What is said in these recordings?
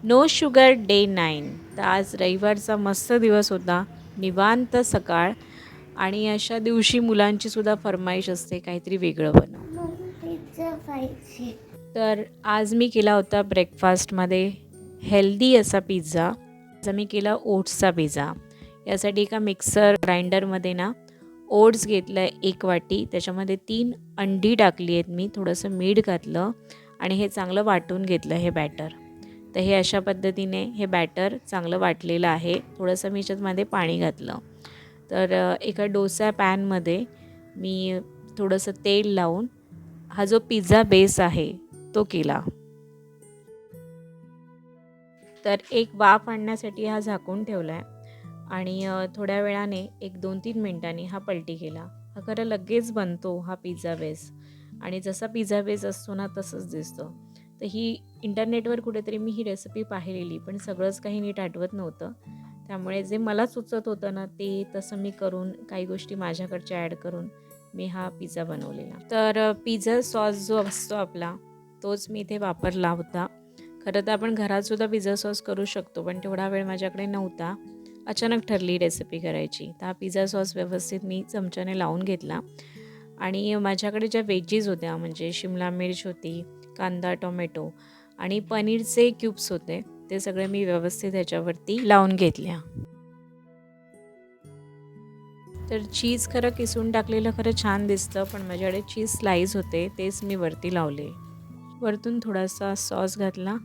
No sugar day 9. तर आज रविवारचा मस्त दिवस होता. निवांत सकाळ आणि अशा दिवशी मुलांचीसुद्धा फर्माईश असते काहीतरी वेगळं बनव. पिझ्झा पाहिजे. तर आज मी केला होता ब्रेकफास्टमध्ये हेल्दी असा पिझ्झा. आज मी केला ओट्सचा पिझ्झा. यासाठी एका मिक्सर ग्राइंडरमध्ये ना ओट्स घेतलं आहे 1 वाटी. त्याच्यामध्ये 3 अंडी टाकली आहेत मी. थोडंसं मीठ घातलं आणि हे चांगलं वाटून घेतलं हे बॅटर. तर हे अशा पद्धतीने हे बॅटर चांगलं वाटलेलं आहे. थोडंसं मी याच्यामध्ये पाणी घातलं. तर एका डोसा पॅनमध्ये मी थोडंसं तेल लावून हा जो पिझ्झा बेस आहे तो केला. तर एक वाफ आणण्यासाठी हा झाकून ठेवला आहे आणि थोड्या वेळाने एक 2-3 मिनिटांनी हा पलटी केला. हा खरं लगेच बनतो हा पिझ्झा बेस आणि जसा पिझ्झा बेस असतो ना तसंच दिसतं. तर ही इंटरनेटवर कुठेतरी मी ही रेसिपी पाहिलेली, पण सगळंच काही नीट आठवत नव्हतं. त्यामुळे जे मला सुचत होतं ना ते तसं मी करून काही गोष्टी माझ्याकडच्या ॲड करून मी हा पिझ्झा बनवलेला. तर पिझ्झा सॉस जो असतो आपला तोच मी इथे वापरला होता. खरं तर आपण घरातसुद्धा पिझ्झा सॉस करू शकतो, पण तेवढा वेळ माझ्याकडे नव्हता. अचानक ठरली रेसिपी करायची. तर हा पिझ्झा सॉस व्यवस्थित मी चमच्याने लावून घेतला आणि माझ्याकडे ज्या वेजीज होत्या म्हणजे शिमला मिर्च होती, कांदा, टोमॅटो आणि पनीरचे क्यूब्स होते, ते सगळे मी व्यवस्थित ह्याच्यावरती लावून घेतल्या. तर चीज खरं किसून टाकलेलं खरं छान दिसतं, पण माझ्याकडे चीज स्लाईस होते तेच मी वरती लावले. वरतून थोडासा सॉस घातला.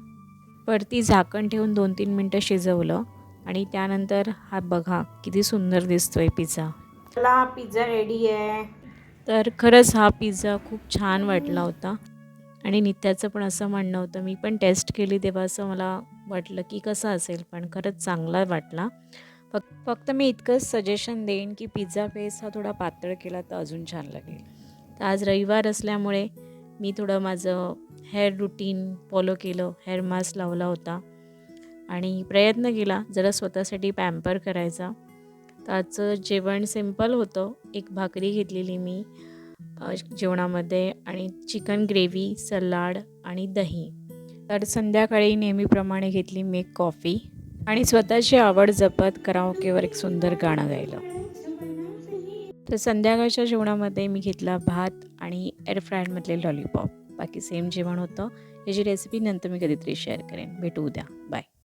वरती झाकण ठेवून 2-3 मिनटं शिजवलं आणि त्यानंतर हा बघा किती सुंदर दिसतोय पिझ्झा. चला पिझ्झा रेडी आहे. तर खरंच हा पिझ्झा खूप छान वाटला होता आणि नित्याचं पण असं म्हणणं होतं. मी पण टेस्ट केली तेव्हा असं मला वाटलं की कसा असेल, पण खरंच चांगला वाटला. फक्त मी इतकंच सजेशन देईन की पिझ्झा बेस हा थोडा पातळ केला तर अजून छान लागेल. तर आज रविवार असल्यामुळे मी थोडं माझं हेअर रुटीन फॉलो केलं. हेअर मास्क लावला होता आणि प्रयत्न केला जरा स्वतःसाठी पॅम्पर करायचा. तर आजचं जेवण सिंपल होतं. एक भाकरी घेतलेली मी जेवणामध्ये आणि चिकन ग्रेव्ही, सलाड आणि दही. तर संध्याकाळी नेहमीप्रमाणे घेतली मी एक कॉफी आणि स्वतःची आवड जपत कराओकेवर एक सुंदर गाणं गायलं. तर संध्याकाळच्या जेवणामध्ये मी घेतला भात आणि एअर फ्रायरमधले लॉलीपॉप. बाकी सेम जेवण होतं. याची रेसिपी नंतर मी कधीतरी शेअर करेन. भेटू उद्या. बाय.